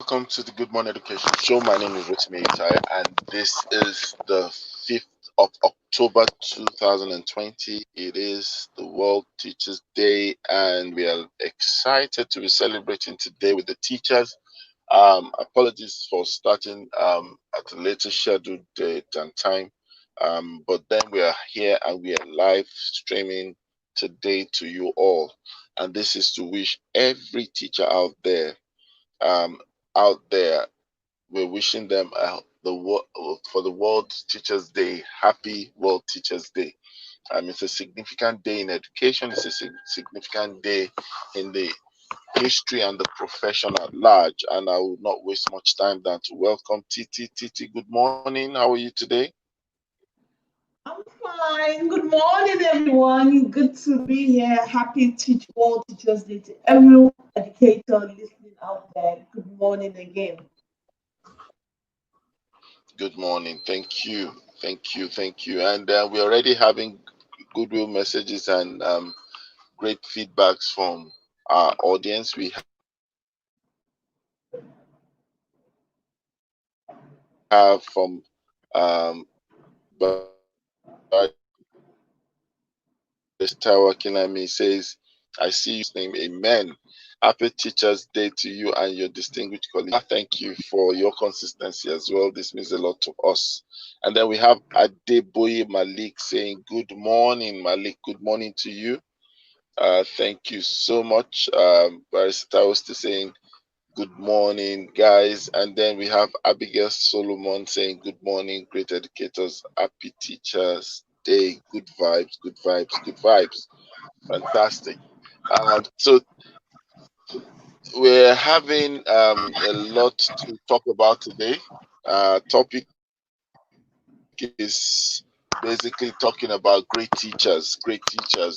Welcome to the Good Morning Education Show. My name is Rotimi Itai, and this is the 5th of October 2020. It is the World Teachers Day, and we are excited to be celebrating today with the teachers. Apologies for starting at a later scheduled date and time, but then we are here and we are live streaming today to you all. And this is to wish every teacher um, out there, we're wishing them for the World Teachers Day. Happy World Teachers Day. It's a significant day in education. It's a significant day in the history and the profession at large. And I will not waste much time than to welcome Titi. Titi, good morning. How are you today? I'm fine. Good morning, everyone. Good to be here. Happy World Teachers Day to every educator listening out there. Good morning again. Good morning. Thank you. Thank you. And we're already having goodwill messages and great feedbacks from our audience. We have from Tawa Kinami says, I see you name, amen. Happy Teachers Day to you and your distinguished colleagues. Thank you for your consistency as well. This means a lot to us. And then we have Adeboye Malik saying, good morning, Malik. Good morning to you. Thank you so much. Barista was saying, good morning, guys. And then we have Abigail Solomon saying, good morning, great educators. Happy Teachers Day. Good vibes, good vibes, good vibes. Fantastic. So we're having a lot to talk about today. Topic is basically talking about great teachers,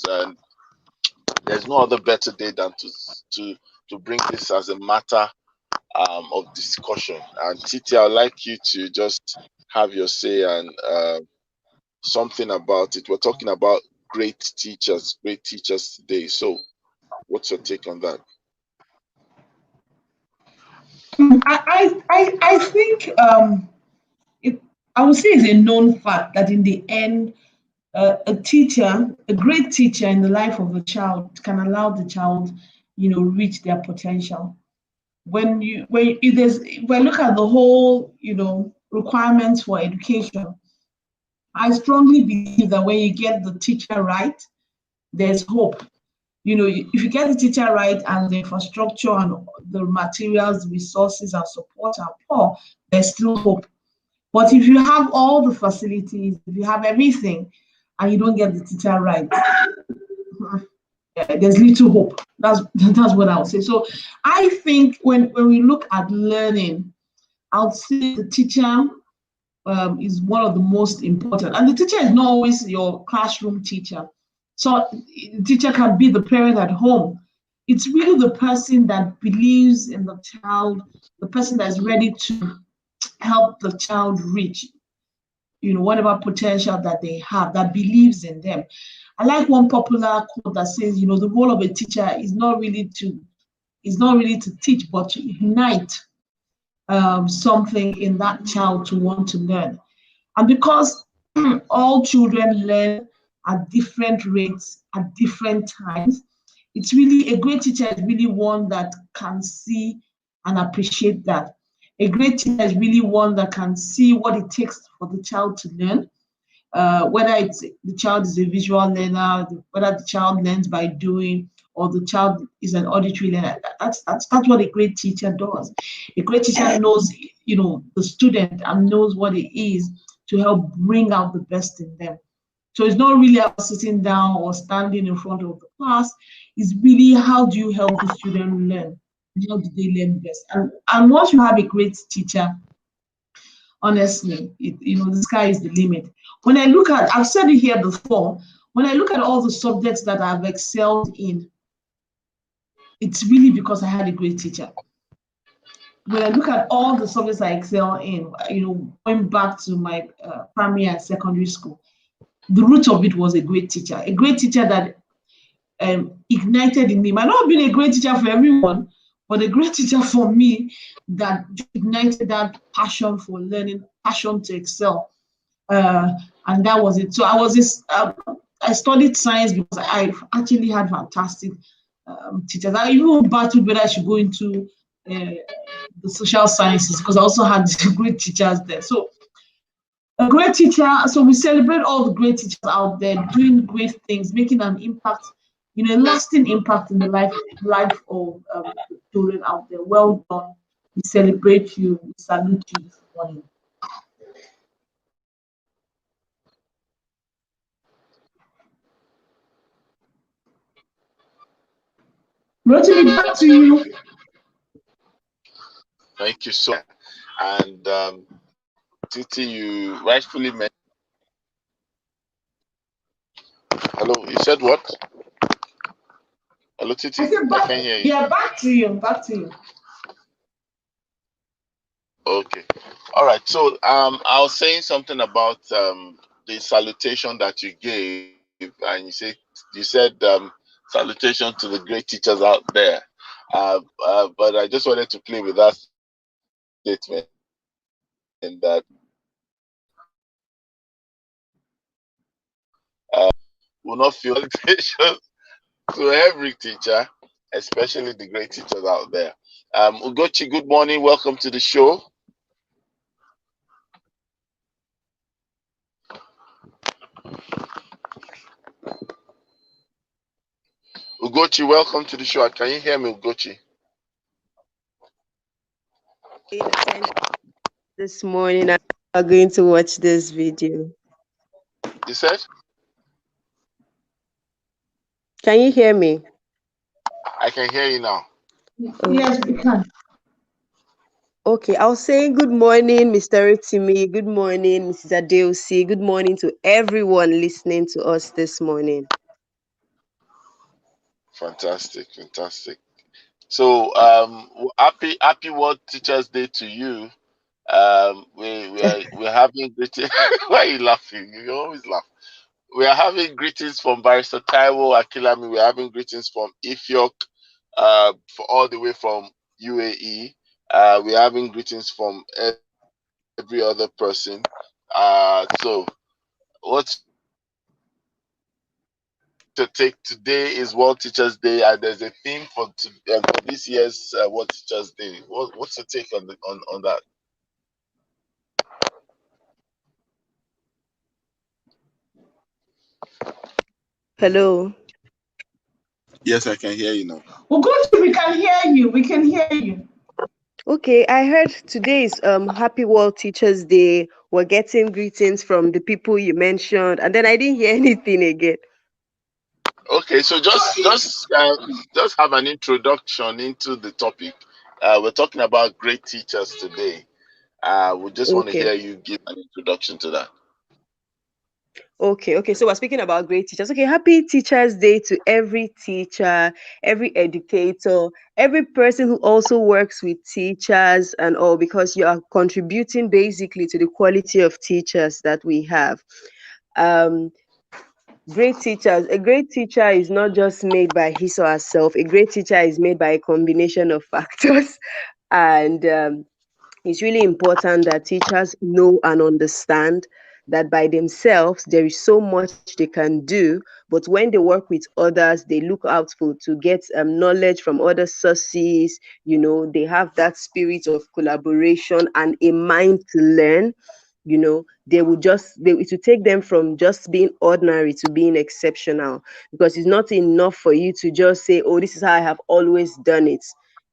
and there's no other better day than to bring this as a matter of discussion. And Titi, I'd like you to just have your say and something about it. We're talking about great teachers today. So what's your take on that? I think I would say it's a known fact that in the end, a great teacher in the life of a child can allow the child, reach their potential. When when I look at the whole, requirements for education, I strongly believe that when you get the teacher right, there's hope. If you get the teacher right and the infrastructure and the materials, resources, and support are poor, there's still hope. But if you have all the facilities, if you have everything, and you don't get the teacher right, there's little hope. That's what I would say. So I think when we look at learning, I would say the teacher is one of the most important. And the teacher is not always your classroom teacher. So the teacher can be the parent at home. It's really the person that believes in the child, the person that is ready to help the child reach, whatever potential that they have, that believes in them. I like one popular quote that says, the role of a teacher is not really to teach, but to ignite something in that child to want to learn. And because all children learn at different rates at different times, it's really a great teacher is really one that can see and appreciate that. A great teacher is really one that can see what it takes for the child to learn, whether it's the child is a visual learner, whether the child learns by doing, or the child is an auditory learner. That's what a great teacher does. A great teacher knows, the student and knows what it is to help bring out the best in them. So it's not really about sitting down or standing in front of the class. It's really how do you help the student learn? How do they learn best? And once you have a great teacher, honestly, the sky is the limit. When I look at, I've said it here before, when I look at all the subjects that I've excelled in, it's really because I had a great teacher. When I look at all the subjects I excel in, going back to my primary and secondary school, the root of it was a great teacher that ignited in me. Might not have been a great teacher for everyone, But a great teacher for me that ignited that passion for learning, passion to excel. And that was it. So I studied science because I actually had fantastic teachers. I even battled whether I should go into the social sciences because I also had great teachers there. So a great teacher. So we celebrate all the great teachers out there doing great things, making an impact, a lasting impact in the life of children out there. Well done. We celebrate you. We salute you this morning. Rotimi, back to you. Thank you so much. And Titi, you rightfully mentioned. Hello, you said what? Hello, Titi. I can't hear you. Yeah, back to you. Back to you. Okay. All right. So I was saying something about the salutation that you gave, and you said salutation to the great teachers out there. But I just wanted to play with that statement, and that will not feel salutation to every teacher, especially the great teachers out there. Ugochi, good morning. Welcome to the show. Ugochi, welcome to the show. Can you hear me, Ugochi? This morning, I'm going to watch this video. You said? Can you hear me? I can hear you now. Yes, we can. Okay, I was saying good morning, Mr. Rotimi. Good morning, Mrs. Adeosi. Good morning to everyone listening to us this morning. Fantastic, fantastic. So, happy World Teachers Day to you. We're having greetings. Why are you laughing? You always laugh. We are having greetings from Barrister Taiwo Akilami. We're having greetings from Ifyok, for all the way from UAE. We're having greetings from every other person. So what's to take today is World Teachers Day, and there's a theme for this year's World Teachers Day. What's your take on that? Hello. Yes, I can hear you now. Well, good. We can hear you. We can hear you. Okay, I heard today is Happy World Teachers Day. We're getting greetings from the people you mentioned, and then I didn't hear anything again. Okay, so just have an introduction into the topic. We're talking about great teachers today. We just want to hear you give an introduction to that. Okay. So we're speaking about great teachers. Okay, happy Teachers Day to every teacher, every educator, every person who also works with teachers and all, because you are contributing basically to the quality of teachers that we have. Great teachers. A great teacher is not just made by his or herself. A great teacher is made by a combination of factors, and it's really important that teachers know and understand that by themselves there is so much they can do, but when they work with others, they look out to get knowledge from other sources. They have that spirit of collaboration and a mind to learn. It will take them from just being ordinary to being exceptional, because it's not enough for you to just say, oh, this is how I have always done it.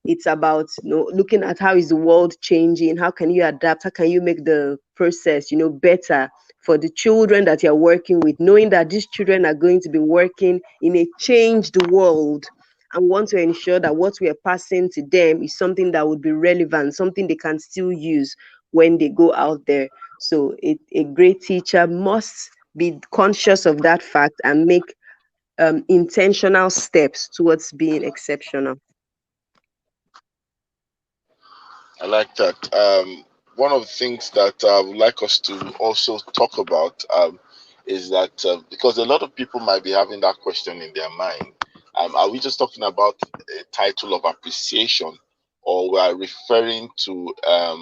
It's about looking at how is the world changing, how can you adapt, how can you make the process better for the children that you're working with, knowing that these children are going to be working in a changed world, and want to ensure that what we are passing to them is something that would be relevant, something they can still use when they go out there. So a great teacher must be conscious of that fact and make intentional steps towards being exceptional. I like that. One of the things that I would like us to also talk about is that because a lot of people might be having that question in their mind, are we just talking about a title of appreciation, or we are referring to a,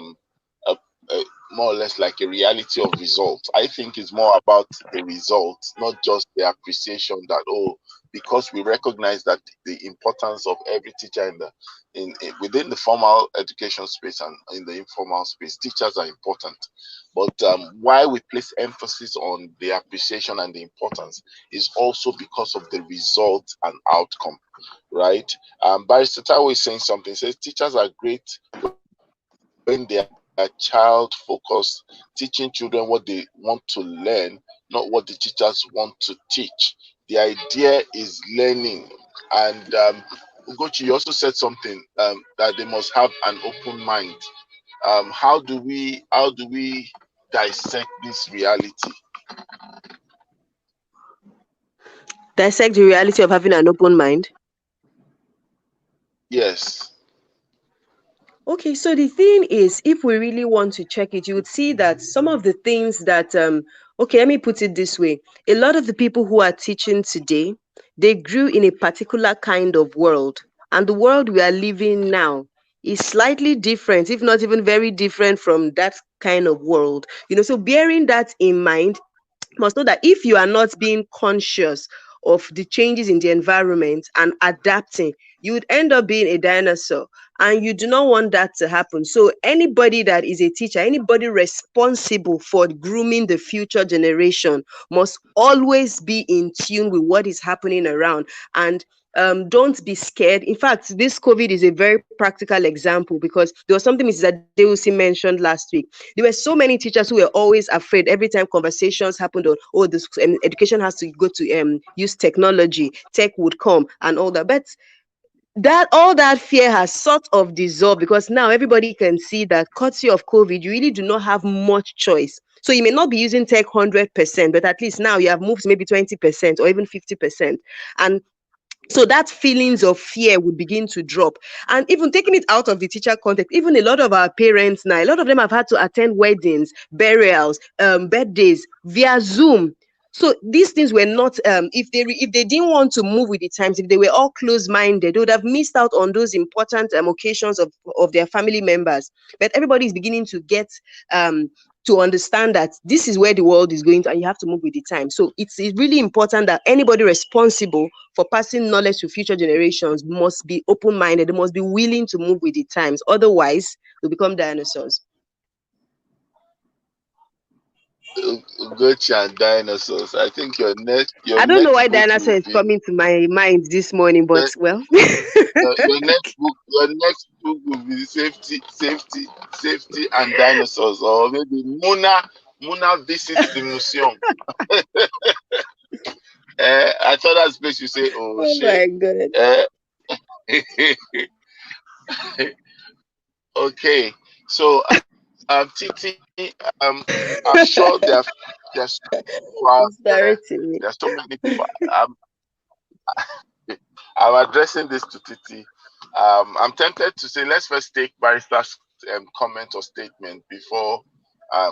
more or less like a reality of results. I think it's more about the results, not just the appreciation that, oh, because we recognize that the importance of every teacher within the formal education space and in the informal space, teachers are important. But why we place emphasis on the appreciation and the importance is also because of the result and outcome, right? Barrister Taiwo is saying something. Says teachers are great when they are child focused, teaching children what they want to learn, not what the teachers want to teach. The idea is learning. And Ugochi, you also said something that they must have an open mind. How do we dissect this reality? Dissect the reality of having an open mind? Yes. Okay, so the thing is, if we really want to check it, you would see that some of the things that, okay, let me put it this way. A lot of the people who are teaching today, they grew in a particular kind of world. And the world we are living now is slightly different, if not even very different from that kind of world. So bearing that in mind, must know that if you are not being conscious of the changes in the environment and adapting, you would end up being a dinosaur. And you do not want that to happen. So anybody that is a teacher, anybody responsible for grooming the future generation must always be in tune with what is happening around. And don't be scared. In fact, this COVID is a very practical example, because there was something Mrs. Adeusi mentioned last week. There were so many teachers who were always afraid every time conversations happened on, oh, this education has to go to use technology, tech would come and all that. But all that fear has sort of dissolved, because now everybody can see that courtesy of COVID, you really do not have much choice. So you may not be using tech 100%, but at least now you have moved maybe 20% or even 50%. And so that feelings of fear would begin to drop. And even taking it out of the teacher context, even a lot of our parents now, a lot of them have had to attend weddings, burials, birthdays via Zoom. So these things were not, if they didn't want to move with the times, if they were all close-minded, they would have missed out on those important occasions of their family members. But everybody is beginning to get to understand that this is where the world is going to, and you have to move with the time. So it's really important that anybody responsible for passing knowledge to future generations must be open-minded. They must be willing to move with the times. Otherwise, we'll become dinosaurs. Ugochi and dinosaurs. I think your I don't know why book dinosaur is coming to my mind this morning, but well. your next book will be safety and dinosaurs, or maybe Muna visits the museum. I thought that's place you say, oh shit. My God. Okay, so Titi, I'm sure there's so many people. I'm addressing this to Titi. I'm tempted to say, let's first take Barrister's comment or statement before I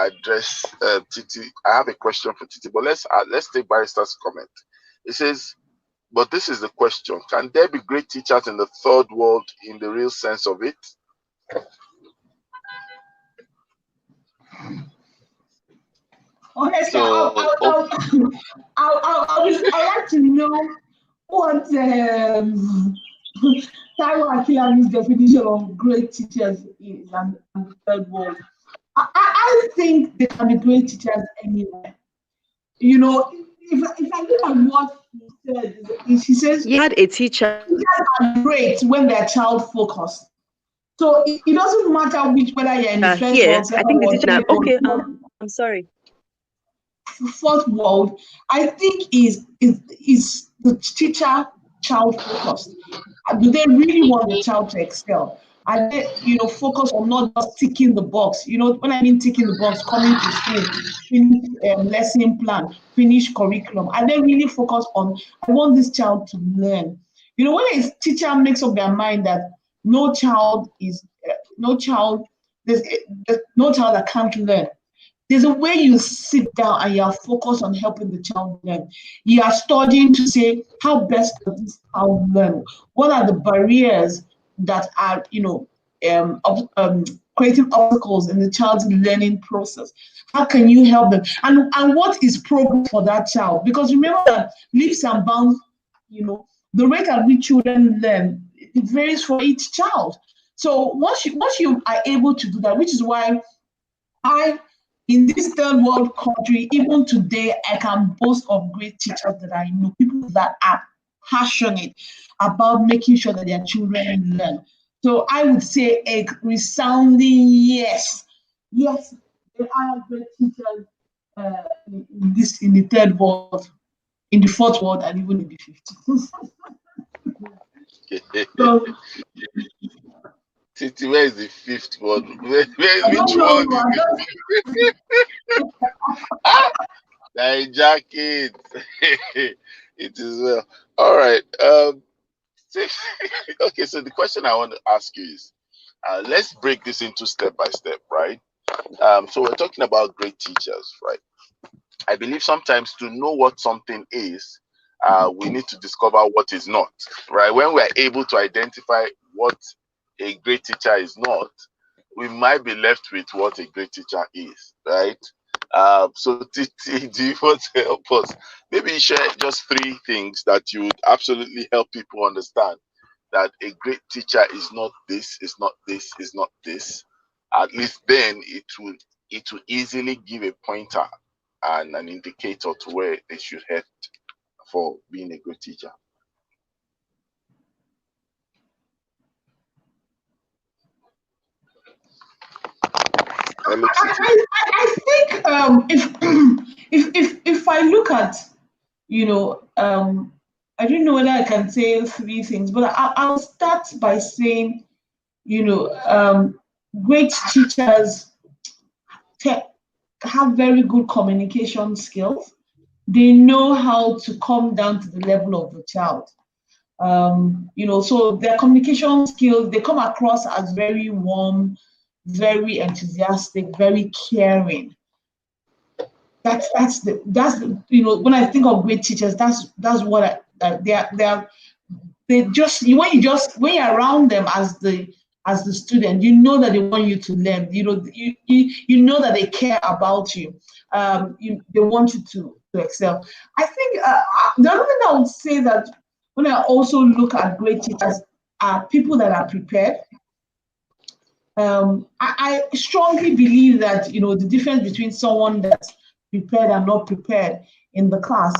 address Titi. I have a question for Titi, but let's take Barrister's comment. It says, but this is the question: can there be great teachers in the third world in the real sense of it? Honestly, I like to know what Taiwo Akinlami's definition of great teachers is and the third world. I think they can be great teachers anywhere. If I look at what he said, he says you had a teacher. Teachers are great when they're child focused. So it doesn't matter whether you're in the first world, second world, third world. Okay, I'm sorry. Fourth world, I think is the teacher child focused. Do they really want the child to excel? Are they, focus on not just ticking the box? When I mean ticking the box, coming to school, finish lesson plan, finish curriculum. Are they really focused on, I want this child to learn? When a teacher makes up their mind that no child that can't learn. There's a way you sit down and you are focused on helping the child learn. You are studying to say, how best does this child learn? What are the barriers that are, creating obstacles in the child's learning process? How can you help them? And what is progress for that child? Because remember that leaps and bounds, the rate at which children learn, it varies for each child. So once you are able to do that, which is why in this third world country, even today, I can boast of great teachers that I know, people that are passionate about making sure that their children learn. So I would say a resounding yes. Yes, there are great teachers in the third world, in the fourth world, and even in the fifth. So, Titi, where is the fifth word? Which know, word is it? Jacket. It is well. All right. Okay, so the question I want to ask you is, let's break this into step by step, right? So we're talking about great teachers, right? I believe sometimes to know what something is, we need to discover what is not, right? When we're able to identify what a great teacher is not, we might be left with what a great teacher is, right? So Titi, do you want to help us? Maybe share just 3 things that you would absolutely help people understand that a great teacher is not this, is not this, is not this. At least then it will easily give a pointer and an indicator to where they should head for being a good teacher. I think if I look at, I don't know whether I can say 3 things, but I'll start by saying, great teachers have very good communication skills. They know how to come down to the level of the child. So their communication skills, they come across as very warm, very enthusiastic, very caring. That's when I think of great teachers, that's what when you're around them as the student, you know that they want you to learn. You know that they care about you. They want you to excel. I think the other thing I would say that when I also look at great teachers are people that are prepared. I strongly believe that the difference between someone that's prepared and not prepared in the class,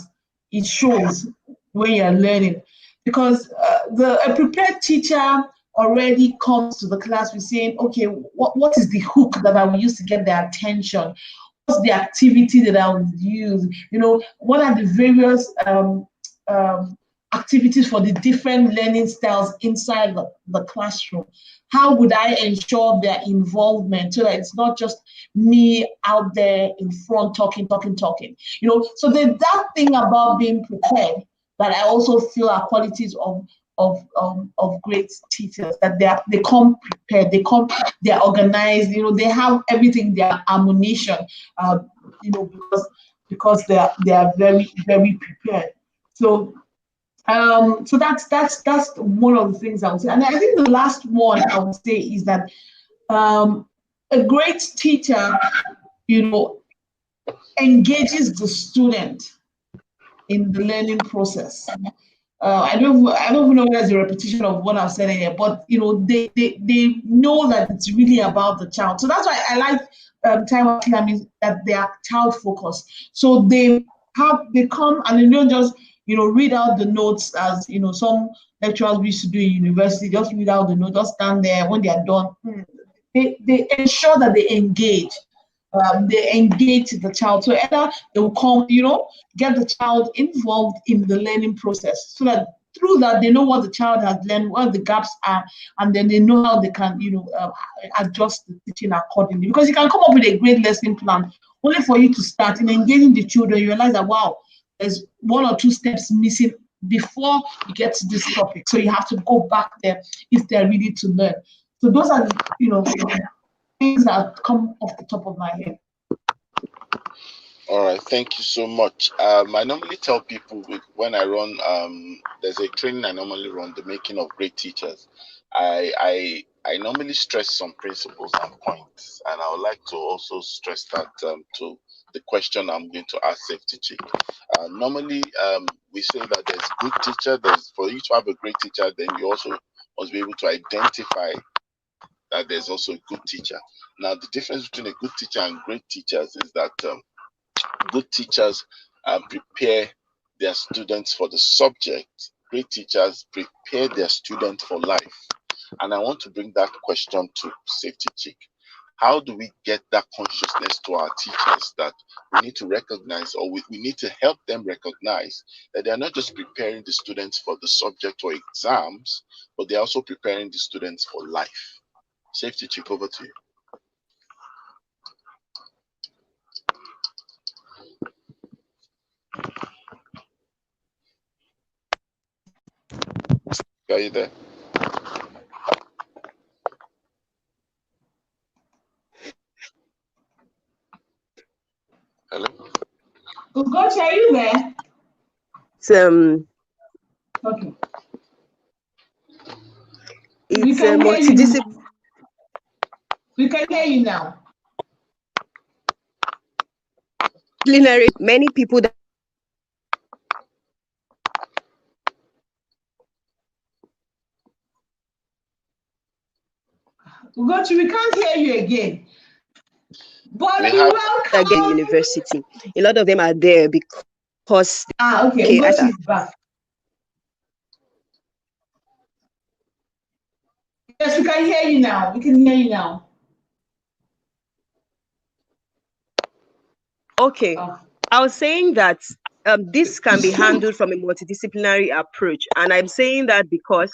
it shows when you're learning, because a prepared teacher already comes to the class with saying, okay, what is the hook that I will use to get their attention? What's the activity that I would use? What are the various activities for the different learning styles inside the classroom? How would I ensure their involvement so that it's not just me out there in front talking? So there's that thing about being prepared that I also feel are qualities of great teachers, that they come prepared, they're organized, they have everything, their ammunition, because they are very, very prepared. So that's one of the things I would say. And I think the last one I would say is that a great teacher, engages the student in the learning process. I don't even know whether it's a repetition of what I've said here, but they know that it's really about the child. So that's why I like time of learning, that they are child focused. So they come and they don't just read out the notes as some lecturers used to do in university. Just read out the notes, just stand there. When they are done, they ensure that they engage. They engage the child. So either they will come, get the child involved in the learning process, so that through that they know what the child has learned, what the gaps are, and then they know how they can, adjust the teaching accordingly. Because you can come up with a great lesson plan, only for you to start in engaging the children. You realize that, wow, there's 1 or 2 steps missing before you get to this topic. So you have to go back there if they're ready to learn. So those are the, things that come off the top of my head. All right, thank you so much. I normally tell people when I run, there's a training I normally run, the making of great teachers. I normally stress some principles and points, and I would like to also stress that to the question I'm going to ask Safety Chick. Normally, we say that there's good teacher. There's for you to have a great teacher, then you also must be able to identify that there's also a good teacher. Now, the difference between a good teacher and great teachers is that good teachers prepare their students for the subject. Great teachers prepare their students for life. And I want to bring that question to Safety Chick. How do we get that consciousness to our teachers that we need to recognize, or we need to help them recognize that they are not just preparing the students for the subject or exams, but they're also preparing the students for life? Safety Chick, over to you. Are you there? Hello? Ugochi, are you there? Okay. It's a multidisciplinary. We can hear you now. Many people that Ugochi, we can't hear you again. But we welcome again university. A lot of them are there because okay, Ugochi is back. Yes, we can hear you now. We can hear you now. Okay. I was saying that this can be handled from a multidisciplinary approach. And I'm saying that because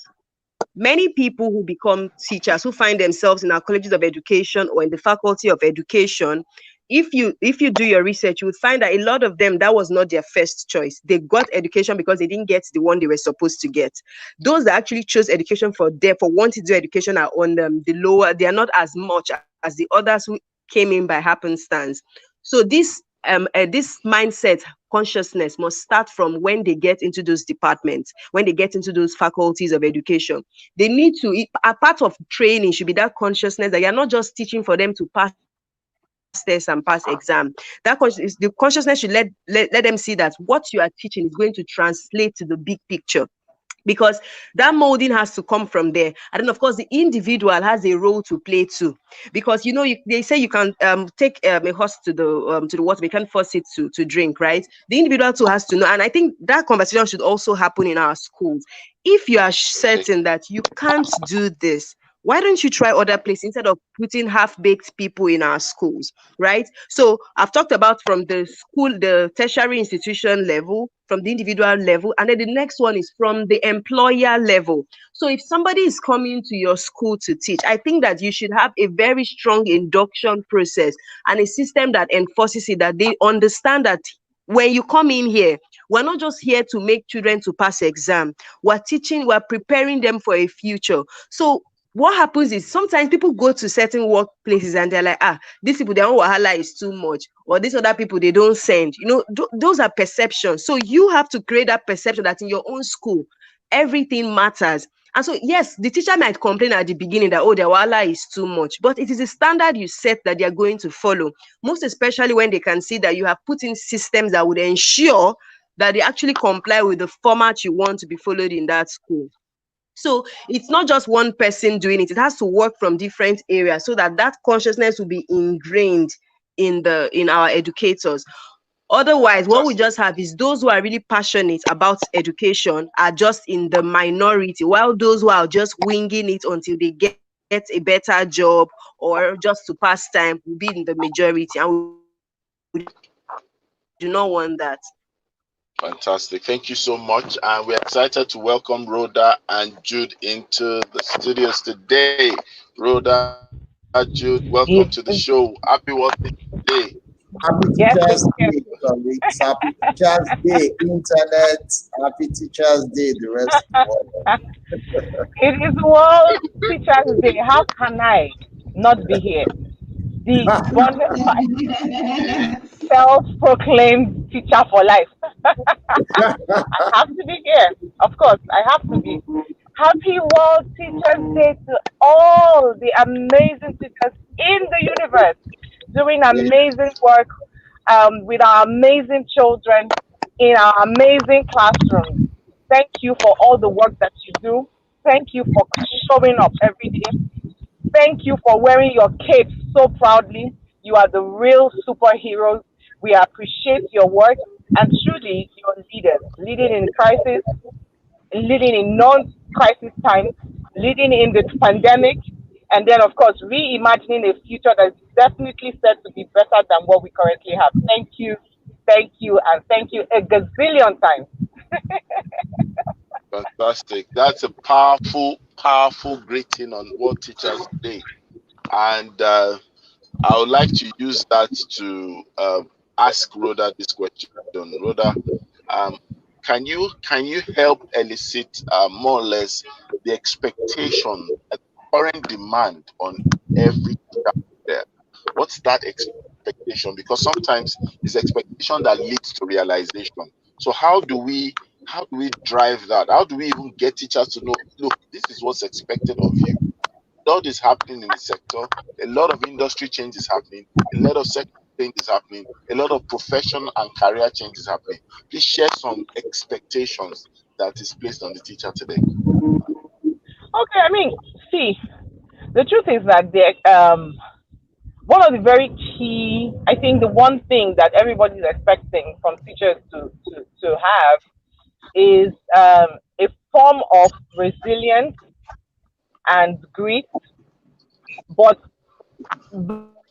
many people who become teachers, who find themselves in our colleges of education or in the faculty of education, if you do your research, you would find that a lot of them, that was not their first choice. They got education because they didn't get the one they were supposed to get. Those that actually chose education for wanting to do education are on the lower, they are not as much as the others who came in by happenstance. So this mindset, consciousness must start from when they get into those departments, when they get into those faculties of education. They need to, a part of training should be that consciousness that you're not just teaching for them to pass tests and pass exam. The consciousness should let them see that what you are teaching is going to translate to the big picture. Because that molding has to come from there. And then, of course, the individual has a role to play too. Because, you know, they say you can take a horse to the water, but you can't force it to drink, right? The individual too has to know. And I think that conversation should also happen in our schools. If you are certain that you can't do this, why don't you try other places instead of putting half-baked people in our schools, right? So I've talked about from the school, the tertiary institution level, from the individual level, and then the next one is from the employer level. So if somebody is coming to your school to teach, I think that you should have a very strong induction process and a system that enforces it, that they understand that when you come in here, we're not just here to make children to pass exam. We're preparing them for a future. So what happens is sometimes people go to certain workplaces and they're like, these people, their own wahala is too much, or these other people, they don't send. You know, those are perceptions. So you have to create that perception that in your own school, everything matters. And so, yes, the teacher might complain at the beginning that, their wahala is too much, but it is a standard you set that they're going to follow, most especially when they can see that you have put in systems that would ensure that they actually comply with the format you want to be followed in that school. So it's not just one person doing it. It has to work from different areas so that that consciousness will be ingrained in our educators. Otherwise, what we just have is those who are really passionate about education are just in the minority, while those who are just winging it until they get a better job or just to pass time will be in the majority. And we do not want that. Fantastic. Thank you so much. And we're excited to welcome Rhoda and Jude into the studios today. Rhoda, Jude, welcome to the show. Happy Working Day. Happy Teachers Day, colleagues. Happy Teachers Day, Internet. Happy Teachers Day, the rest of the world. It is World Teachers Day. How can I not be here? The self-proclaimed teacher for life. I have to be here. Of course, I have to be. Happy World Teachers Day to all the amazing teachers in the universe doing Yeah. amazing work with our amazing children in our amazing classrooms. Thank you for all the work that you do. Thank you for showing up every day. Thank you for wearing your cape so proudly. You are the real superheroes. We appreciate your work and truly your leaders, leading in crisis, leading in non-crisis times, leading in the pandemic, and then of course reimagining a future that is definitely set to be better than what we currently have. Thank you, and thank you a gazillion times. Fantastic. That's a powerful, powerful greeting on World Teachers Day. And I would like to use that to ask Rhoda this question. Rhoda, um, can you help elicit more or less the expectation, current demand on every teacher there? What's that expectation? Because sometimes it's expectation that leads to realization. So how do we drive that? How do we even get teachers to know, look, this is what's expected of you? A lot is happening in the sector. A lot of industry change is happening. A lot of sector change is happening. A lot of profession and career change is happening. Please share some expectations that is placed on the teacher today. Okay, I mean, see, the truth is that one of the very key, I think the one thing that everybody is expecting from teachers to have is a form of resilience and grit, but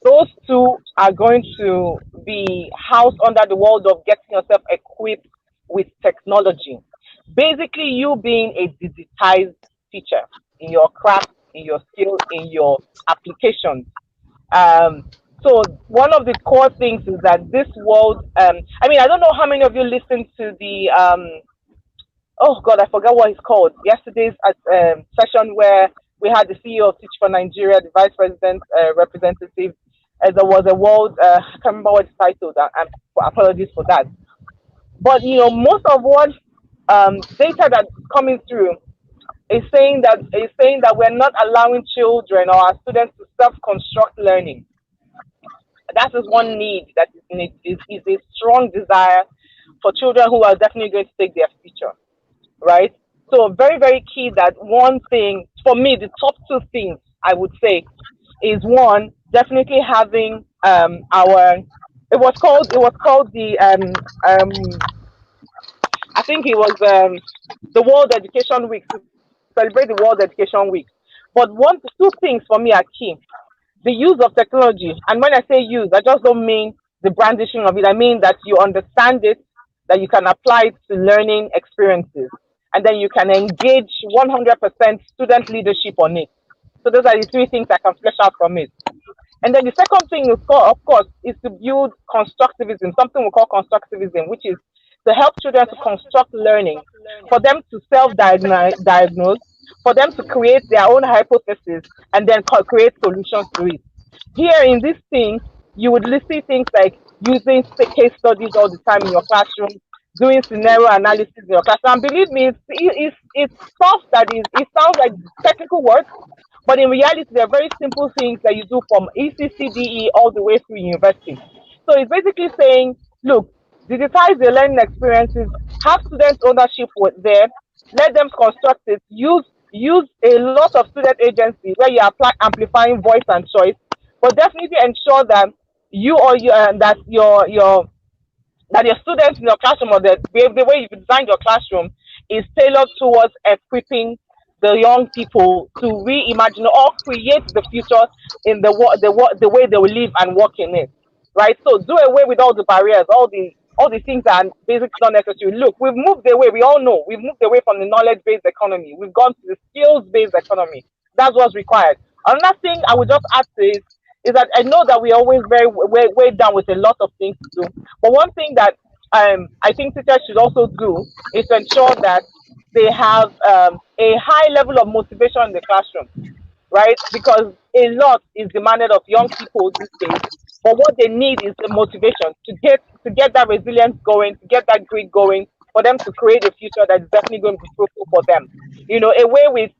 those two are going to be housed under the world of getting yourself equipped with technology. Basically, you being a digitized teacher in your craft, in your skill, in your applications. Um, so one of the core things is that this world, I mean, I don't know how many of you listened to the oh God, I forgot what it's called. Yesterday's session where we had the CEO of Teach for Nigeria, the vice president representative. There was a world, I can't remember what it's titled, and apologies for that. But most of what data that's coming through is saying that we're not allowing children or our students to self-construct learning. That is one need that is a strong desire for children who are definitely going to take their future, right? So very, very key that one thing for me, the top two things I would say is one, definitely having our it was called the I think it was the World Education Week to celebrate the World Education Week. But two things for me are key. The use of technology. And when I say use, I just don't mean the brandishing of it. I mean that you understand it, that you can apply it to learning experiences, and then you can engage 100% student leadership on it. So those are the three things I can flesh out from it. And then the second thing, of course, is to build constructivism, something we call constructivism, which is to help children to construct learning, for them to self-diagnose, for them to create their own hypothesis, and then create solutions to it. Here in this thing, you would see things like using case studies all the time in your classroom, doing scenario analysis in your classroom. And believe me, it's stuff that it sounds like technical words, but in reality, they're very simple things that you do from ECCDE all the way through university. So it's basically saying, look, digitize the learning experiences, have student ownership there, let them construct it, use a lot of student agency where you apply amplifying voice and choice, but definitely ensure that you or you that your students in your classroom, or the way you designed your classroom, is tailored towards equipping the young people to reimagine or create the future in the way they will live and work in it, right? So do away with all the barriers, all the things that are basically not necessary. Look, we've moved away. We all know we've moved away from the knowledge-based economy. We've gone to the skills-based economy. That's what's required. Another thing I would just add to is that I know that we're always very weighed down with a lot of things to do. But one thing that I think teachers should also do is to ensure that they have a high level of motivation in the classroom, right? Because a lot is demanded of young people these days. But what they need is the motivation to get that resilience going, to get that grit going, for them to create a future that is definitely going to be fruitful for them. You know, away with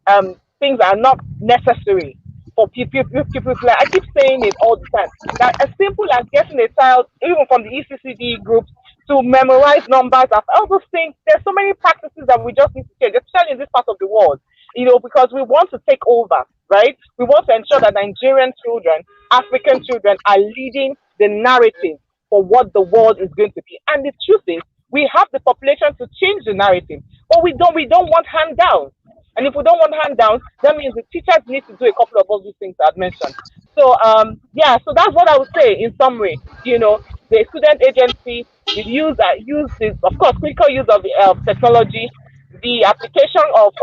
things that are not necessary for people. Like I keep saying it all the time. That as simple as getting a child, even from the ECCD groups, to memorize numbers and all those things. There's so many practices that we just need to change, especially in this part of the world. You know, because we want to take over, right? We want to ensure that Nigerian children, African children, are leading the narrative for what the world is going to be. And the truth is, we have the population to change the narrative, but we don't. We don't want handouts. And if we don't want handouts, that means the teachers need to do a couple of all these things I've mentioned. So yeah, so that's what I would say in summary. You know, the student agency, the use this, of course, critical use of the technology, the application of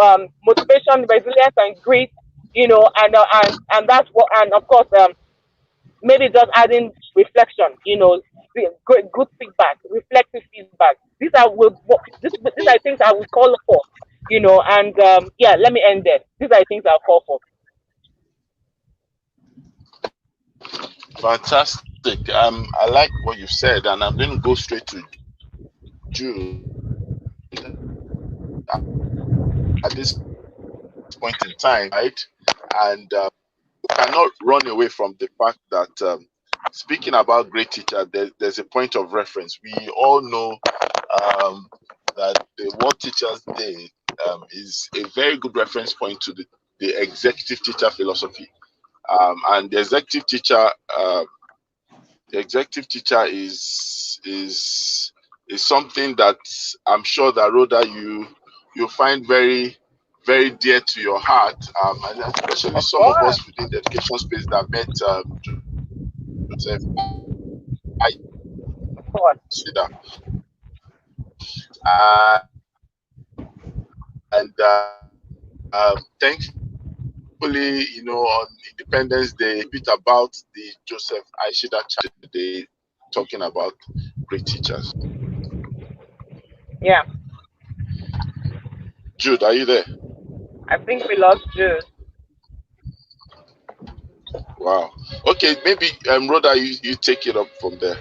motivation, resilience, and grit. You know, and that's what, and of course, maybe just adding reflection. You know, good feedback, reflective feedback. These are things I would call for. You know, and yeah, let me end there. These are the things I'll call for. Fantastic. I like what you said, and I'm going to go straight to Jude. At this point in time, right? And we cannot run away from the fact that speaking about great teacher, there's a point of reference. We all know that the World Teachers Day is a very good reference point to the executive teacher philosophy. And the executive teacher is something that I'm sure that Rhoda you find very, very dear to your heart, and especially some of us within the education space that met Joseph Aishida. Thankfully, you know, on Independence Day, a bit about the Joseph Aishida chapter today, talking about great teachers. Yeah. Jude, are you there? I think we lost Jude. Wow. Okay, maybe Rhoda, you take it up from there.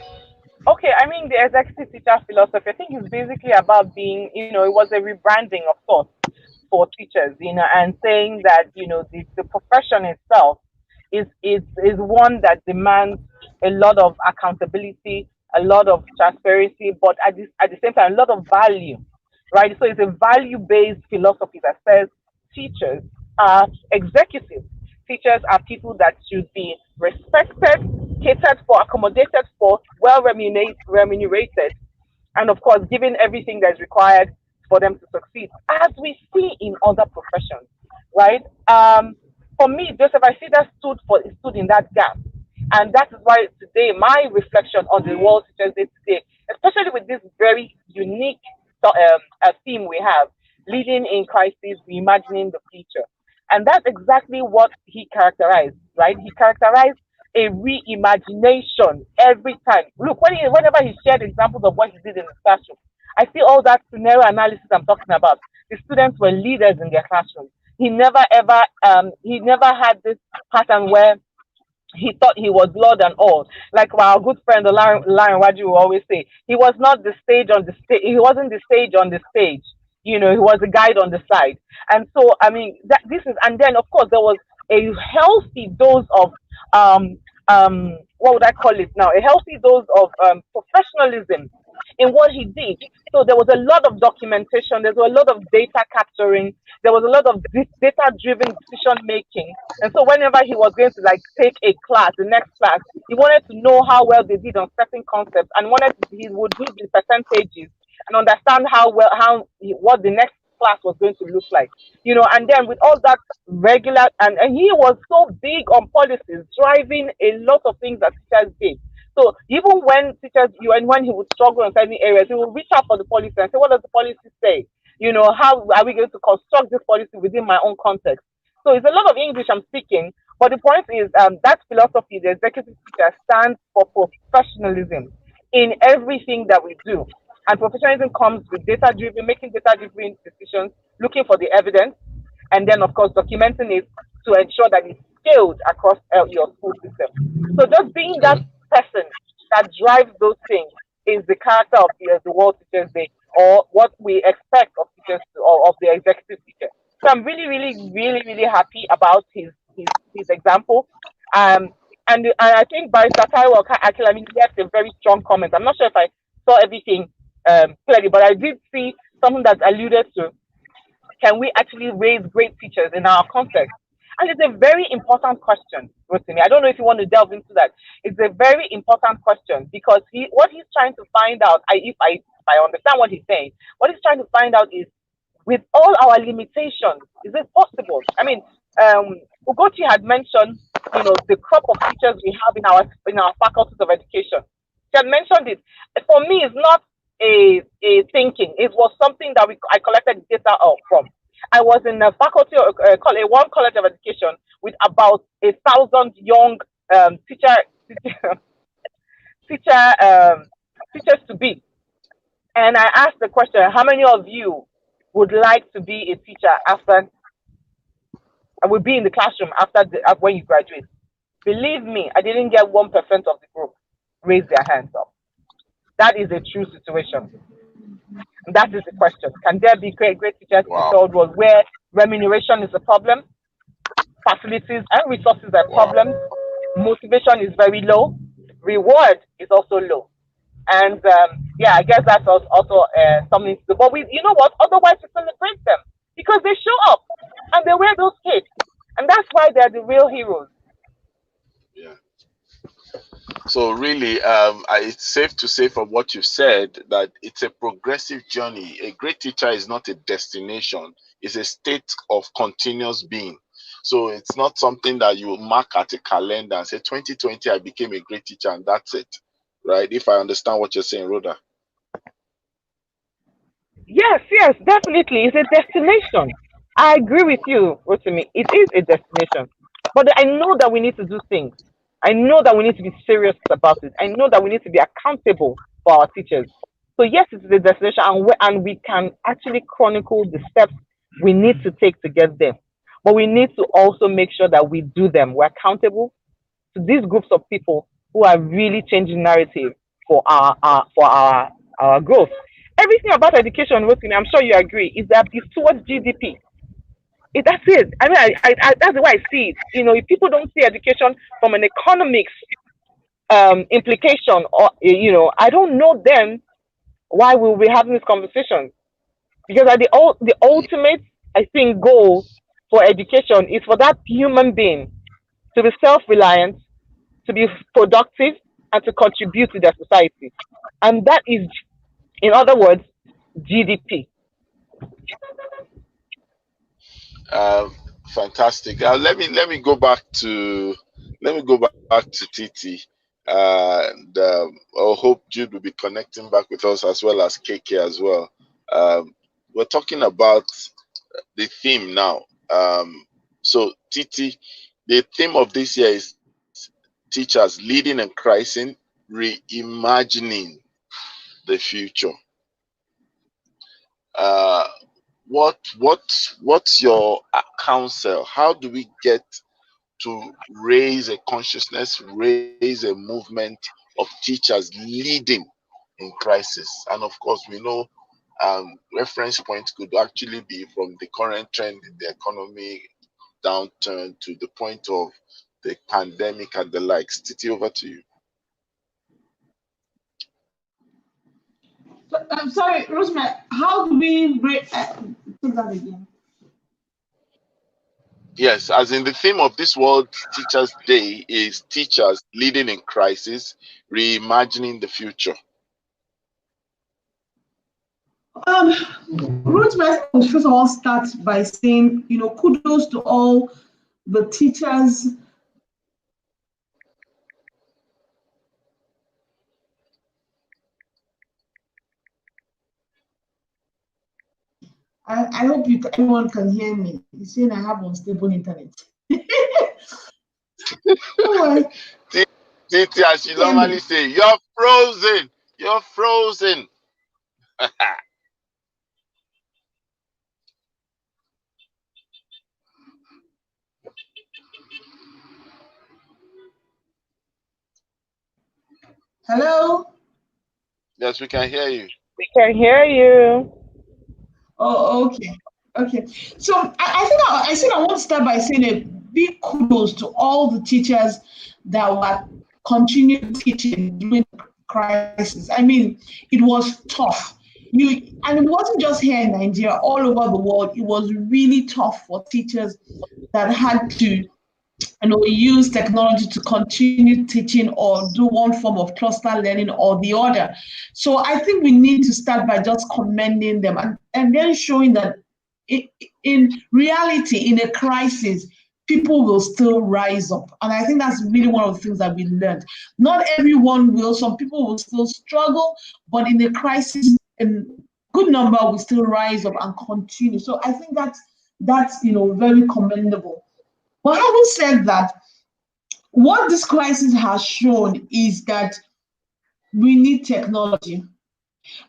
Okay, I mean, the executive teacher philosophy, I think it's basically about being, you know, it was a rebranding of sorts for teachers, you know, and saying that, you know, the profession itself is one that demands a lot of accountability, a lot of transparency, but at the same time, a lot of value, right? So it's a value-based philosophy that says teachers are executives. Teachers are people that should be respected, catered for, accommodated for, well remunerated, and of course, given everything that's required for them to succeed, as we see in other professions, right? For me, Joseph Aishida stood in that gap, and that is why today my reflection on the World Teachers Day today, especially with this very unique theme we have, leading in crisis, reimagining the future. And that's exactly what he characterized, right? He characterized a reimagination every time. Look, whenever he shared examples of what he did in the classroom, I see all that scenario analysis I'm talking about. The students were leaders in their classroom. He never had this pattern where he thought he was Lord and all. Like our good friend Lion Waju will always say, he was not the stage on the stage. He wasn't the stage on the stage. You know, he was a guide on the side. And so, I mean, and then of course there was a healthy dose of what would I call it now? A healthy dose of professionalism in what he did. So there was a lot of documentation. There was a lot of data capturing. There was a lot of data-driven decision making. And so whenever he was going to like take a class, the next class, he wanted to know how well they did on certain concepts, and he would do the percentages and understand what the next class was going to look like, you know. And then with all that regular, and he was so big on policies, driving a lot of things that teachers did. So even when when he would struggle in certain areas, he would reach out for the policy and say, what does the policy say? You know, how are we going to construct this policy within my own context? So it's a lot of English I'm speaking, but the point is that philosophy, the executive teacher, stands for professionalism in everything that we do. And professionalism comes with making data-driven decisions, looking for the evidence, and then, of course, documenting it to ensure that it's scaled across your school system. So just being that person that drives those things is the character of the World Teachers Day. or what we expect of teachers or of the executive teacher. So I'm really, really, really, really happy about his example. And I think Barrister Taiwo Akilami left a very strong comment. I'm not sure if I saw everything clearly, but I did see something that alluded to, can we actually raise great teachers in our context? And it's a very important question, Rotimi. I don't know if you want to delve into that. It's a very important question because what he's trying to find out, if I understand what he's saying, what he's trying to find out is, with all our limitations, is it possible? I mean, Ugochi had mentioned, the crop of teachers we have in our faculties of education. She had mentioned it. For me, it's not a thinking. It was something that I collected data from. I was in a faculty of one college of education with about 1,000 young teachers to be, and I asked the question: how many of you would like to be a teacher after? I would be in the classroom after when you graduate. Believe me, I didn't get 1% of the group raise their hands up. That is a true situation. And that is the question. Can there be great teachers in the third world where remuneration is a problem, facilities and resources are problems, motivation is very low, reward is also low? And I guess that's also something to do. But you know what? Otherwise, we celebrate them because they show up and they wear those capes. And that's why they're the real heroes. Yeah. So really, it's safe to say from what you've said that it's a progressive journey. A great teacher is not a destination; it's a state of continuous being. So it's not something that you mark at a calendar and say, 2020, I became a great teacher, and that's it, right? If I understand what you're saying, Rhoda. Yes, definitely. It's a destination. I agree with you, Rotimi. It is a destination. But I know that we need to do things. I know that we need to be serious about it. I know that we need to be accountable for our teachers. So yes, it's a destination, and we can actually chronicle the steps we need to take to get there. But we need to also make sure that we do them. We're accountable to these groups of people who are really changing narrative for our growth. Everything about education, Rotimi, I'm sure you agree, is that it's towards GDP. That's it. I mean, I that's the way I see it. If people don't see education from an economics implication, or I don't know then why we'll be having this conversation. Because at the ultimate, I think, goal for education is for that human being to be self-reliant, to be productive, and to contribute to their society. And that is, in other words, GDP. Fantastic. Let me go back to Titi. And I hope Jude will be connecting back with us as well as KK as well. We're talking about the theme now. So Titi, the theme of this year is teachers leading and crisis, reimagining the future. What's your counsel? How do we get to raise a consciousness, raise a movement of teachers leading in crisis? And of course, we know reference points could actually be from the current trend in the economy downturn to the point of the pandemic and the likes. Titi, over to you. I'm sorry, Rosemary, how do we break say that again? Yes, as in the theme of this World Teachers Day is teachers leading in crisis, reimagining the future. Rosemary, first of all, start by saying, kudos to all the teachers I hope everyone can hear me. He's saying I have unstable internet. Titi, as you normally say, you're frozen. You're frozen. Hello? Yes, we can hear you. We can hear you. Oh, okay. Okay. So I think I said I want to start by saying a big kudos to all the teachers that were continuing teaching during the crisis. I mean, it was tough. And it wasn't just here in Nigeria, all over the world. It was really tough for teachers that had to use technology to continue teaching or do one form of cluster learning or the other. So I think we need to start by just commending them and then showing that in reality, in a crisis, people will still rise up. And I think that's really one of the things that we learned. Not everyone will, some people will still struggle, but in a crisis, a good number will still rise up and continue. So I think that's very commendable. But having said that, what this crisis has shown is that we need technology.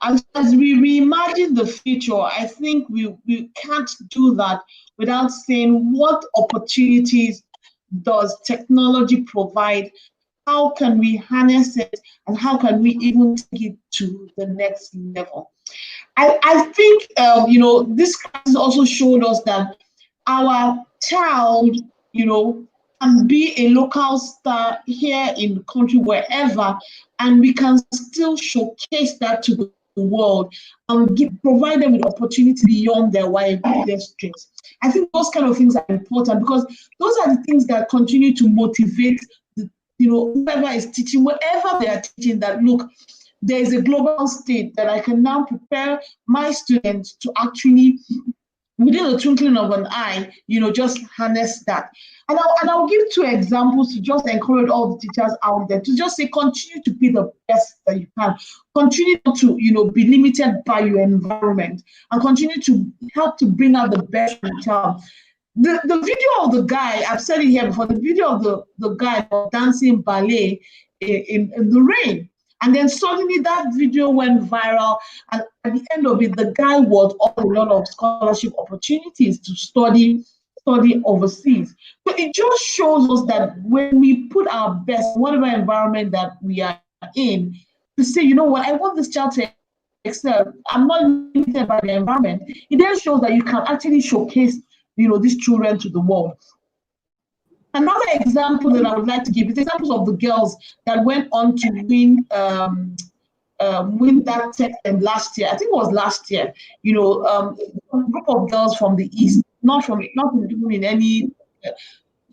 And as we reimagine the future, I think we can't do that without saying what opportunities does technology provide? How can we harness it? And how can we even take it to the next level? I think, this crisis also showed us that our child, can be a local star here in the country, wherever, and we can still showcase that to the world and provide them with opportunity beyond their wildest strengths. I think those kind of things are important because those are the things that continue to motivate whoever is teaching, wherever they are teaching, that look, there is a global state that I can now prepare my students to actually, within the twinkling of an eye, just harness that. And I'll give two examples to just encourage all the teachers out there to just say, continue to be the best that you can. Continue to, be limited by your environment and continue to help to bring out the best in the child. The video of the guy, I've said it here before, the video of the guy dancing ballet in the rain. And then suddenly that video went viral. And at the end of it, the guy was offered a lot of scholarship opportunities to study overseas. So it just shows us that when we put our best, whatever environment that we are in, to say, you know what, I want this child to excel. I'm not limited by the environment. It then shows that you can actually showcase, these children to the world. Another example that I would like to give is examples of the girls that went on to win that tech last year. I think it was last year. A group of girls from the East, not in any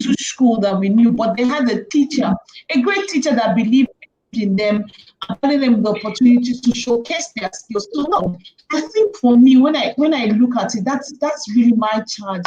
school that we knew, but they had a teacher, a great teacher that believed in them and giving them the opportunities to showcase their skills. So no, I think for me, when I look at it, that's really my charge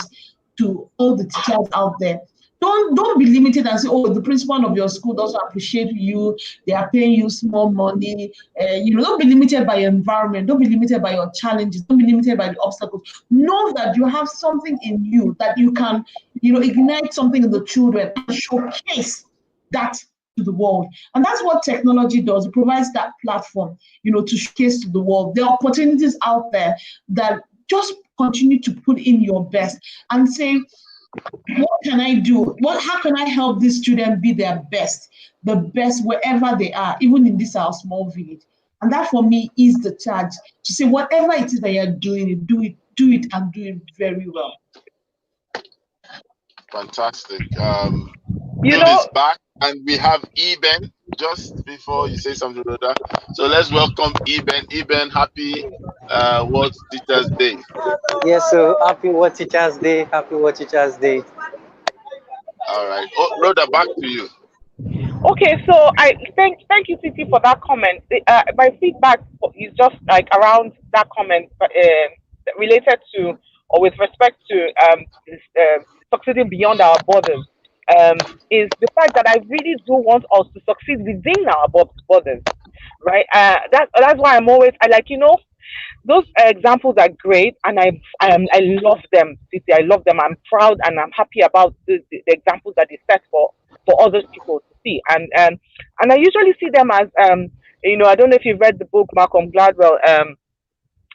to all the teachers out there. Don't be limited and say, oh, the principal of your school doesn't appreciate you, they are paying you small money. Don't be limited by your environment, don't be limited by your challenges, don't be limited by the obstacles. Know that you have something in you that you can, ignite something in the children and showcase that to the world. And that's what technology does. It provides that platform, to showcase to the world. There are opportunities out there that just continue to put in your best and say, what can I do? How can I help this student be their best, the best wherever they are, even in this our small village? And that for me is the charge to say whatever it is that you're doing, do it and do it very well. Fantastic. Bill is back, and we have Eben just before you say something, brother. So let's welcome Eben. Eben, happy World Teachers Day. Yes, so happy World Teachers Day. Happy World Teachers Day. All right. Oh, brother, back to you. Okay, so I thank you, Titi, for that comment. My feedback is just like around that comment related to or with respect to succeeding beyond our borders. Is the fact that I really do want us to succeed within our borders, right? That's why I like, those examples are great, and I love them, Titi. I love them. I'm proud and I'm happy about the examples that they set for other people to see. And I usually see them as I don't know if you've read the book Malcolm Gladwell,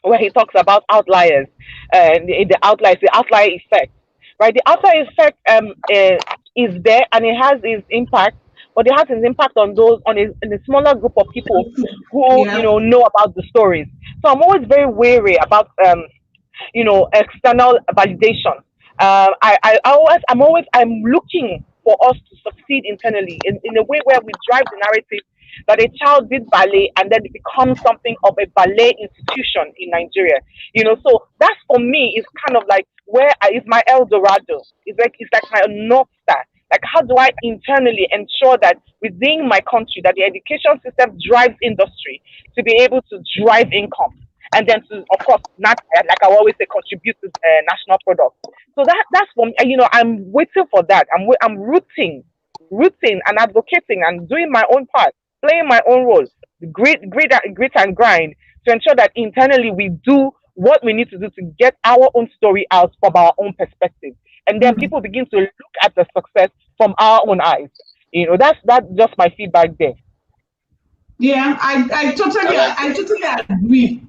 where he talks about outliers and the outlier effect, right? The outlier effect is there and it has its impact, but it has an impact on those in a smaller group of people who Yeah. know about the stories. So I'm always very wary about external validation. I'm looking for us to succeed internally in a way where we drive the narrative that a child did ballet and then it becomes something of a ballet institution in Nigeria. So that's for me is kind of like where is my El Dorado. It's like my North Star. Like, how do I internally ensure that within my country that the education system drives industry to be able to drive income, and then to, of course, not like I always say, contribute to national product. So that's for me. I'm waiting for that. I'm rooting and advocating and doing my own part, playing my own role, grit and grind to ensure that internally we do what we need to do to get our own story out from our own perspective, and then people begin to look at the success from our own eyes. That's just my feedback there. Yeah, I totally agree.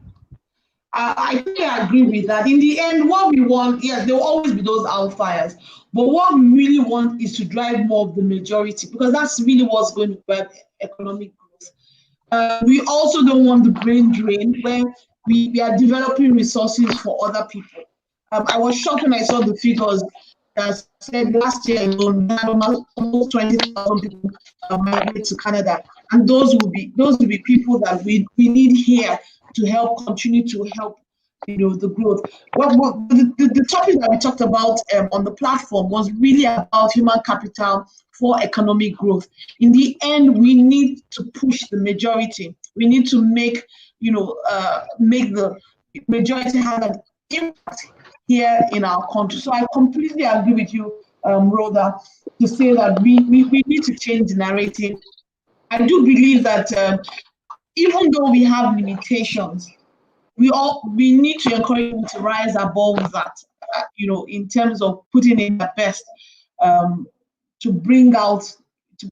I totally agree with that. In the end, what we want, yes, there will always be those outliers. But what we really want is to drive more of the majority, because that's really what's going to drive economic growth. We also don't want the brain drain where we are developing resources for other people. I was shocked when I saw the figures that said last year alone, almost 20,000 people migrated to Canada, and those will be people that we need here to continue to help the growth. The topic that we talked about on the platform was really about human capital for economic growth. In the end, we need to push the majority. We need to make the majority have an impact here in our country. So I completely agree with you, Rhoda, to say that we need to change the narrative. I do believe that even though we have limitations, we need to encourage them to rise above that, in terms of putting in their best to bring out, to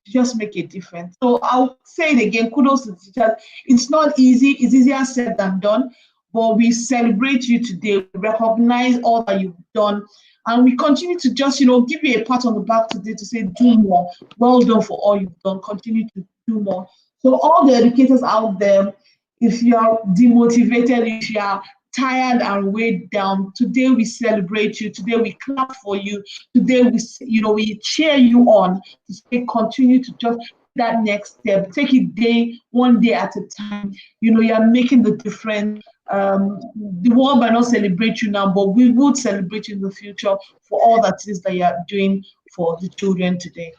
just make a difference. So I'll say it again, kudos to the teachers. It's not easy, it's easier said than done, but we celebrate you today, we recognize all that you've done, and we continue to just, give you a pat on the back today to say, do more. Well done for all you've done, continue to do more. So all the educators out there, if you are demotivated, if you are tired and weighed down, today we celebrate you. Today we clap for you. Today we cheer you on to say continue to just that next step. Take it one day at a time. You are making the difference. The world might not celebrate you now, but we would celebrate you in the future for all that it is that you are doing for the children today.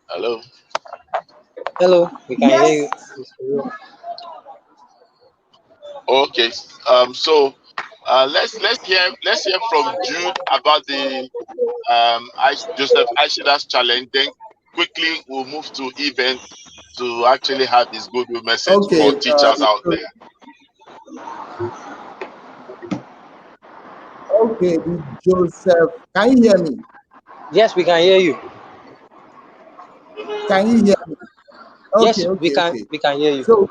Hello. Hello, we can Yes. hear you. Okay. So let's hear from Jude about the Joseph Aishida's challenge. Then quickly we'll move to Eben to actually have his goodwill message for teachers out there. Okay, Joseph, can you hear me? Yes, we can hear you. Can you hear me? Okay, Yes, okay, we can hear you. So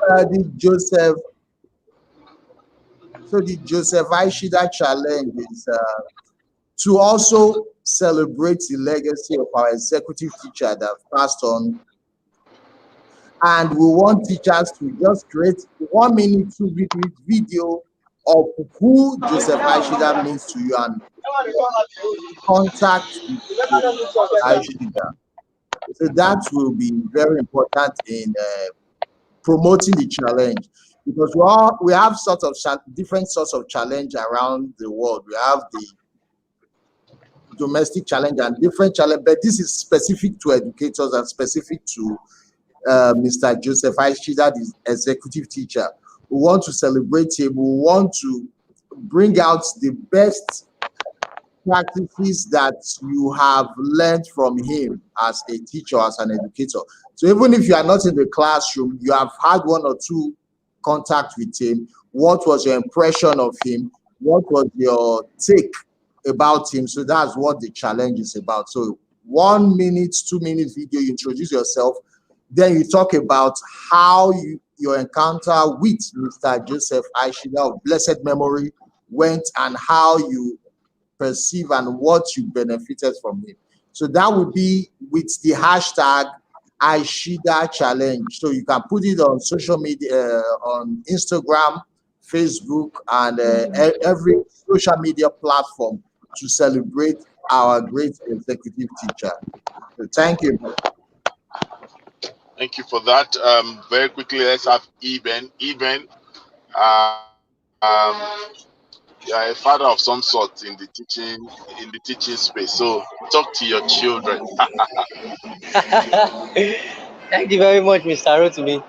the Joseph Aishida challenge is to also celebrate the legacy of our executive teacher that passed on. And we want teachers to just create 1 minute, 2 minute video of who Joseph Aishida means to you and contact Aishida. So that will be very important in promoting the challenge, because we have sort of different sorts of challenge around the world. We have the domestic challenge and different challenge, but this is specific to educators and specific to Mr. Joseph Aishida, the executive teacher. We want to celebrate him. We want to bring out the best practices that you have learned from him as a teacher, as an educator. So even if you are not in the classroom, you have had 1 or 2 contacts with him. What was your impression of him? What was your take about him? So that's what the challenge is about. So 1 minute, 2 minute video, you introduce yourself, then you talk about how your encounter with Mr. Joseph Aishida of blessed memory went and how you perceive and what you benefited from it. So that would be with the hashtag Aishida Challenge. So you can put it on social media, on Instagram, Facebook, and every social media platform to celebrate our great executive teacher. So thank you. Thank you for that. Very quickly, let's have Eben. Eben, you are a father of some sort in the teaching space. So talk to your children. Thank you very much, Mr. Rotimi.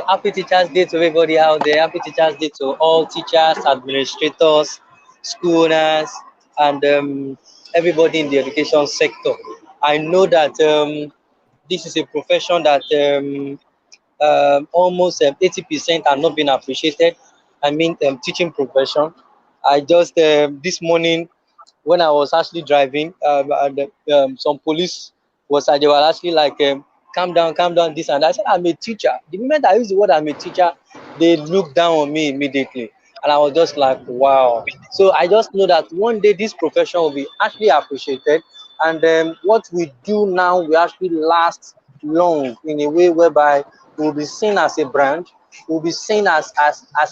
Happy Teachers Day to everybody out there. Happy Teachers Day to all teachers, administrators, school owners, and everybody in the education sector. I know that this is a profession that almost 80% are not being appreciated. I mean, teaching profession. I just this morning when I was actually driving, and some police they were actually like, calm down, this and that. I said, I'm a teacher. The moment I use the word I'm a teacher, they look down on me immediately. And I was just like, wow. So I just know that one day this profession will be actually appreciated. And what we do now will actually last long in a way whereby we'll be seen as a brand, we'll be seen as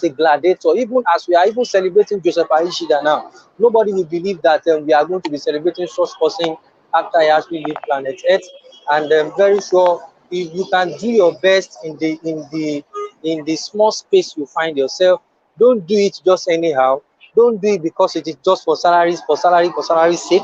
a gladiator. Even as we are even celebrating Joseph Aishida now, nobody will believe that we are going to be celebrating such person after he actually leave planet Earth. And I'm very sure if you can do your best in the small space you find yourself, don't do it just anyhow. Don't do it because it is just for salary's sake.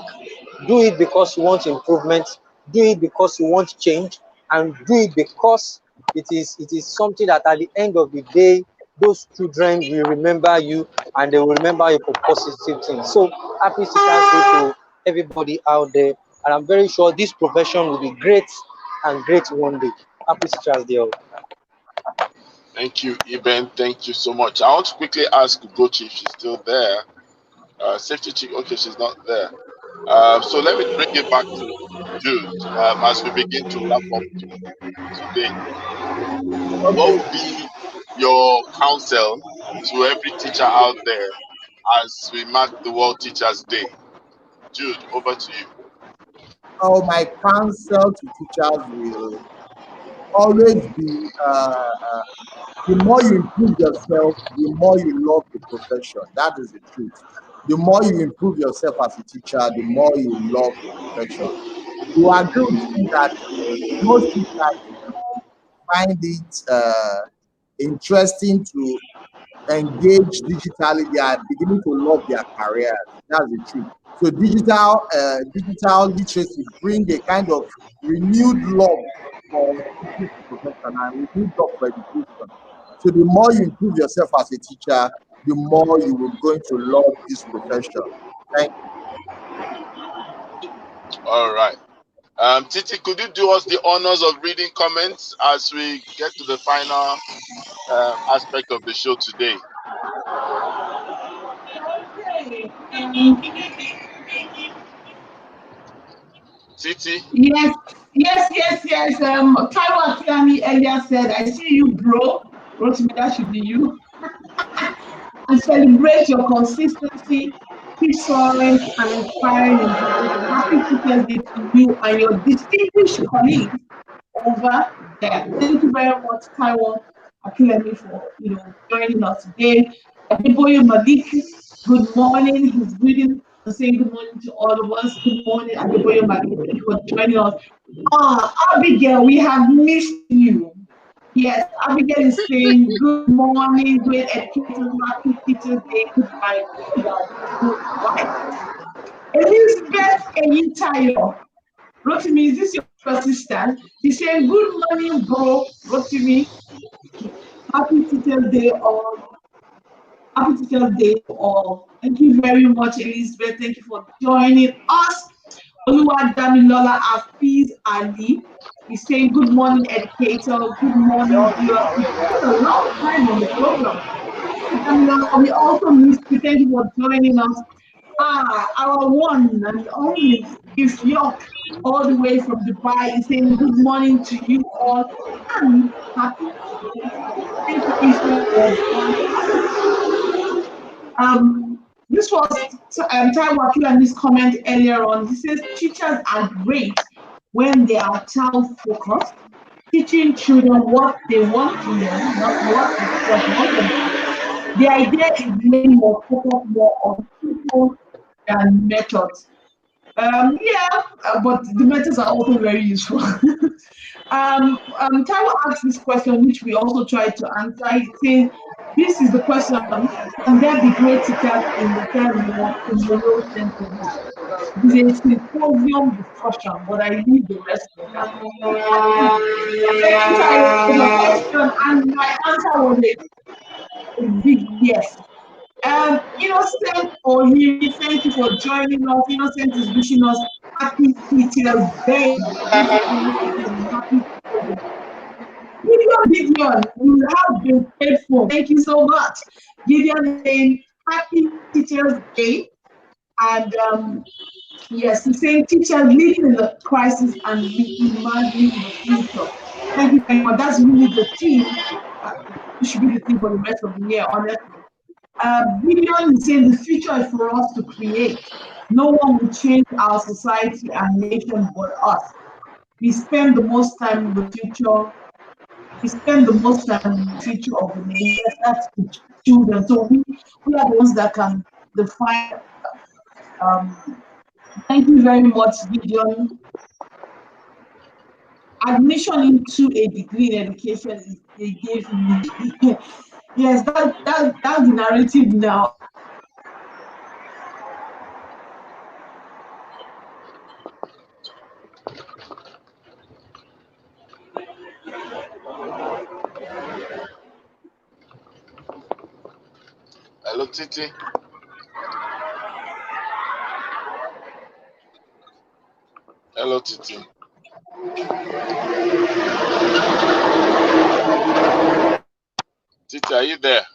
Do it because you want improvement. Do it because you want change, and do it because it is something that at the end of the day, those children will remember you and they will remember you for positive things. So happy Teachers Day to everybody out there, and I'm very sure this profession will be great and great one day. Happy Teachers Day all. Thank you, Eben. Thank you so much. I want to quickly ask Ugochi if she's still there. Safety chief, okay, she's not there. So let me bring it back to Jude as we begin to wrap up today. What would be your counsel to every teacher out there as we mark the World Teachers Day? Jude, over to you. Oh, my counsel to teachers will always be the more you improve yourself, the more you love the profession. That is the truth. The more you improve yourself as a teacher, the more you love the profession. You agree with me that most teachers find it interesting to engage digitally. They are beginning to love their careers. That's the truth. So digital literacy bring a kind of renewed love for the profession and renewed love for education. So the more you improve yourself as a teacher, the more you will going to love this profession. Thank you. All right. Titi, could you do us the honors of reading comments as we get to the final aspect of the show today? Titi? Yes. Taiwo Akilami earlier said, I see you, bro. Rotimi, that should be you. And celebrate your consistency, keep soaring and inspiring in education. Happy Teachers Day to you and your distinguished colleagues over there. Thank you very much, Taiwo Akilami, for joining us today. Adeboye Malik, good morning. He's greeting and saying good morning to all of us. Good morning, Adeboye Malik. Thank you for joining us. Abigail, we have missed you. Yes, Abigail is saying good morning, great educators, happy Teachers Day, goodbye. Elizabeth Eyitayo. Rotimi, is this your assistant? She's saying good morning, bro. Rotimi, happy Teachers Day all. Happy Teachers Day all. Thank you very much, Elizabeth. Thank you for joining us. Oluwadamilola Afiz Ali is saying good morning, educator. Good morning, viewers. It's been a long time on the program. We also missed you. Thank you for joining us. Our one and only is York, all the way from Dubai, is saying good morning to you all and happy. Thank you, Israel. This was Taiwo Akinlami's comment earlier on. He says teachers are great when they are child focused, teaching children what they want to learn, not what teachers want them to learn. The idea is laying more focus more on people than methods. But the methods are also very useful. Taiwo asked this question, which we also tried to answer. He says, this is the question, can there be great teachers in the third world in the real sense of it? It is a symposium discussion, but I leave the rest for that. The question, and my answer was a big yes. Innocent Ohiri, thank you for joining us. Innocent is wishing us happy Teachers Day. Happy Teachers Day. Gideon, you have been faithful. Thank you so much. Gideon saying happy Teachers Day. And yes, he's saying teachers living in the crisis and reimagining the future. Thank you very much. That's really the theme. It should be the theme for the rest of the year, honestly. Gideon is saying the future is for us to create. No one will change our society and nation but us. We spend the most time in the future. We spend the most time in the future of the nation. That's the children. So we are the ones that can define. Thank you very much, Gideon. Admission into a degree in education is they gave me. Yes, that's the narrative now. Hello, Titi. Hello, Titi. Titi, are you there?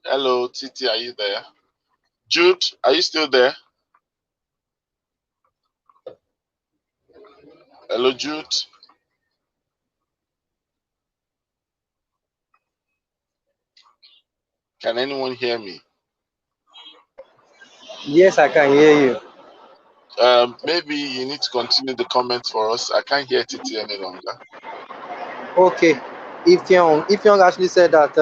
Hello, Titi, are you there? Jude, are you still there? Hello, Jude. Can anyone hear me? Yes, I can hear you. Maybe you need to continue the comments for us. I can't hear Titi any longer. Okay. Ifyong actually said that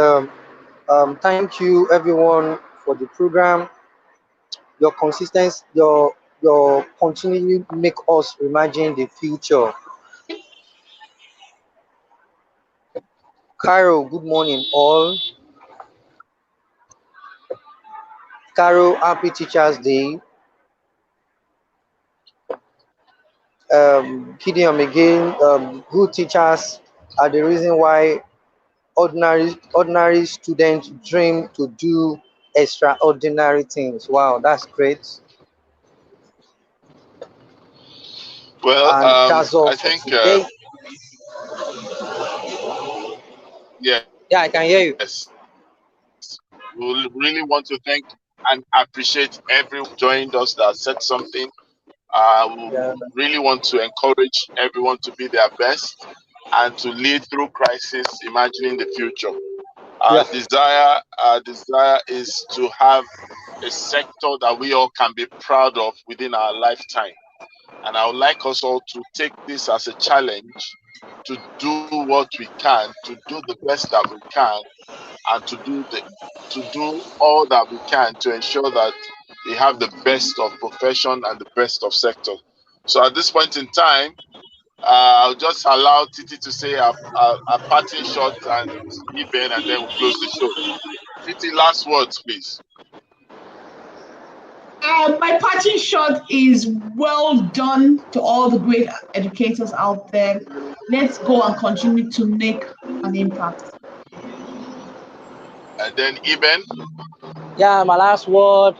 thank you everyone for the program. Your consistency, your continually make us imagine the future. Carol, good morning all. Carol, happy Teachers Day. Gideon again, good teachers are the reason why ordinary students dream to do extraordinary things. Wow, that's great. Well, that's all I think yeah, I can hear you. Yes. We really want to thank and appreciate everyone who joined us that said something. We really want to encourage everyone to be their best and to lead through crisis, imagining the future. Our desire is to have a sector that we all can be proud of within our lifetime. And I would like us all to take this as a challenge to do what we can, to do the best that we can, and to do all that we can to ensure that we have the best of profession and the best of sector. So at this point in time, I'll just allow Titi to say a parting shot and Eben, and then we'll close the show. Titi, last words, please. My parting shot is well done to all the great educators out there. Let's go and continue to make an impact. And then Eben. Yeah, my last word.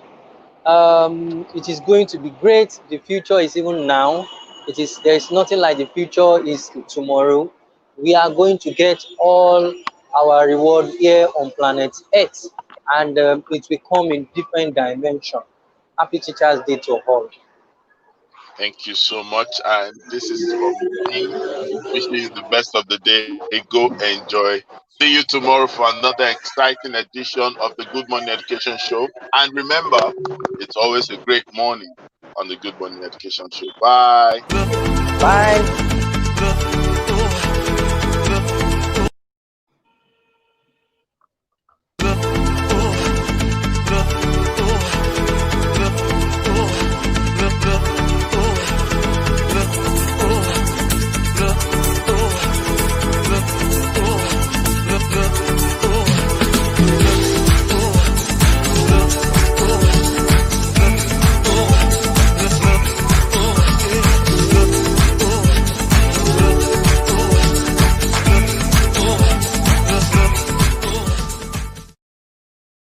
It is going to be great. The future is even now. There is nothing like the future is tomorrow. We are going to get all our reward here on planet Earth, and it will come in different dimension. Happy Teachers Day to all. Thank you so much. And this is from me. Wishing you the best of the day. Go enjoy See you tomorrow for another exciting edition of the Good Morning Education Show. And remember, it's always a great morning on the Good Morning Education Show. Bye. Bye.